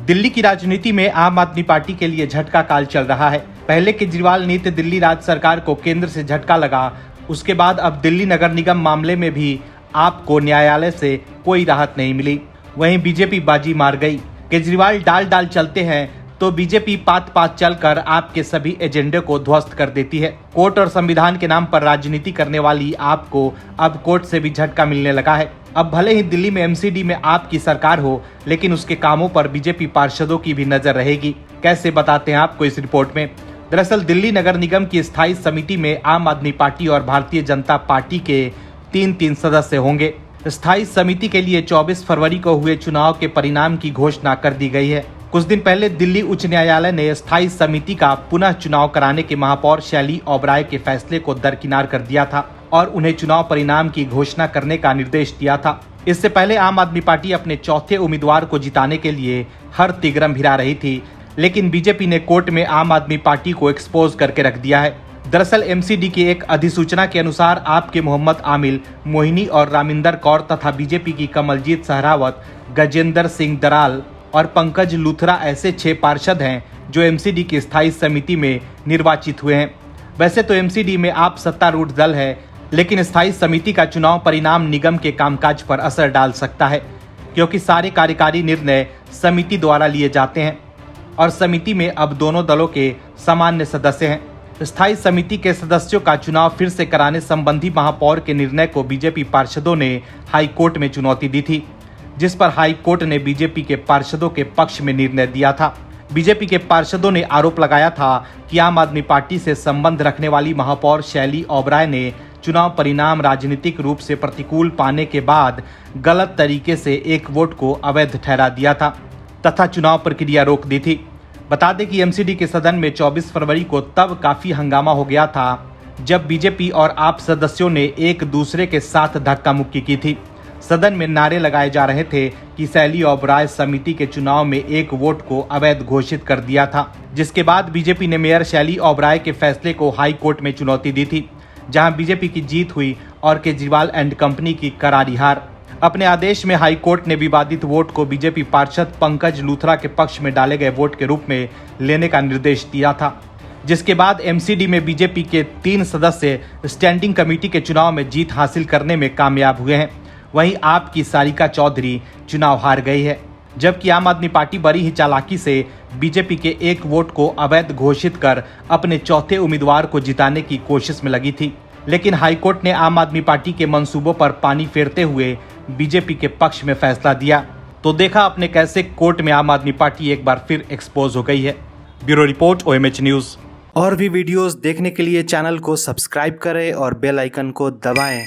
दिल्ली की राजनीति में आम आदमी पार्टी के लिए झटका काल चल रहा है। पहले केजरीवाल नीति दिल्ली राज्य सरकार को केंद्र से झटका लगा, उसके बाद अब दिल्ली नगर निगम मामले में भी आपको न्यायालय से कोई राहत नहीं मिली। वहीं बीजेपी बाजी मार गई। केजरीवाल डाल चलते हैं तो बीजेपी पात चलकर आपके सभी एजेंडे को ध्वस्त कर देती है। कोर्ट और संविधान के नाम पर राजनीति करने वाली आपको अब कोर्ट से भी झटका मिलने लगा है। अब भले ही दिल्ली में एमसीडी में आपकी सरकार हो, लेकिन उसके कामों पर बीजेपी पार्षदों की भी नजर रहेगी। कैसे, बताते हैं आपको इस रिपोर्ट में। दरअसल दिल्ली नगर निगम की स्थायी समिति में आम आदमी पार्टी और भारतीय जनता पार्टी के तीन सदस्य होंगे। स्थायी समिति के लिए 24 फरवरी को हुए चुनाव के परिणाम की घोषणा कर दी गई है। कुछ दिन पहले दिल्ली उच्च न्यायालय ने स्थायी समिति का पुनः चुनाव कराने के महापौर शैली ओबराय के फैसले को दरकिनार कर दिया था और उन्हें चुनाव परिणाम की घोषणा करने का निर्देश दिया था। इससे पहले आम आदमी पार्टी अपने चौथे उम्मीदवार को जिताने के लिए हर तिगरम भिड़ा रही थी, लेकिन बीजेपी ने कोर्ट में आम आदमी पार्टी को एक्सपोज करके रख दिया है। दरअसल एमसीडी की एक अधिसूचना के अनुसार आपके मोहम्मद आमिल, मोहिनी और रामिंदर कौर तथा बीजेपी की कमलजीत सहरावत, गजेंद्र सिंह दराल और पंकज लूथरा ऐसे 6 पार्षद हैं जो एमसीडी की स्थायी समिति में निर्वाचित हुए हैं। वैसे तो एमसीडी में आप सत्तारूढ़ दल है, लेकिन स्थायी समिति का चुनाव परिणाम निगम के कामकाज पर असर डाल सकता है, क्योंकि सारे कार्यकारी निर्णय समिति द्वारा लिए जाते हैं और समिति में अब दोनों दलों के सामान्य सदस्य हैं। स्थायी समिति के सदस्यों का चुनाव फिर से कराने संबंधी महापौर के निर्णय को बीजेपी पार्षदों ने हाई कोर्ट में चुनौती दी थी, जिस पर हाई कोर्ट ने बीजेपी के पार्षदों के पक्ष में निर्णय दिया था। बीजेपी के पार्षदों ने आरोप लगाया था कि आम आदमी पार्टी से संबंध रखने वाली महापौर शैली ओबराय ने चुनाव परिणाम राजनीतिक रूप से प्रतिकूल पाने के बाद गलत तरीके से एक वोट को अवैध ठहरा दिया था तथा चुनाव प्रक्रिया रोक दी थी। बता दें कि एमसीडी के सदन में 24 फरवरी को तब काफी हंगामा हो गया था जब बीजेपी और आप सदस्यों ने एक दूसरे के साथ धक्का मुक्की की थी। सदन में नारे लगाए जा रहे थे कि शैली ओबराय समिति के चुनाव में एक वोट को अवैध घोषित कर दिया था, जिसके बाद बीजेपी ने मेयर शैली ओबराय के फैसले को हाई कोर्ट में चुनौती दी थी, जहां बीजेपी की जीत हुई और केजरीवाल एंड कंपनी की करारी हार। अपने आदेश में हाई कोर्ट ने विवादित वोट को बीजेपी पार्षद पंकज लूथरा के पक्ष में डाले गए वोट के रूप में लेने का निर्देश दिया था, जिसके बाद एमसीडी में बीजेपी के 3 सदस्य स्टैंडिंग कमेटी के चुनाव में जीत हासिल करने में कामयाब हुए हैं। वहीं आपकी सारिका चौधरी चुनाव हार गई है, जबकि आम आदमी पार्टी बड़ी ही चालाकी से बीजेपी के एक वोट को अवैध घोषित कर अपने चौथे उम्मीदवार को जिताने की कोशिश में लगी थी। लेकिन हाईकोर्ट ने आम आदमी पार्टी के मंसूबों पर पानी फेरते हुए बीजेपी के पक्ष में फैसला दिया। तो देखा आपने कैसे कोर्ट में आम आदमी पार्टी एक बार फिर एक्सपोज हो गई है। Bureau report, OMH news. और भी वीडियोस देखने के लिए चैनल को सब्सक्राइब करें और बेल आइकन को दबाएं।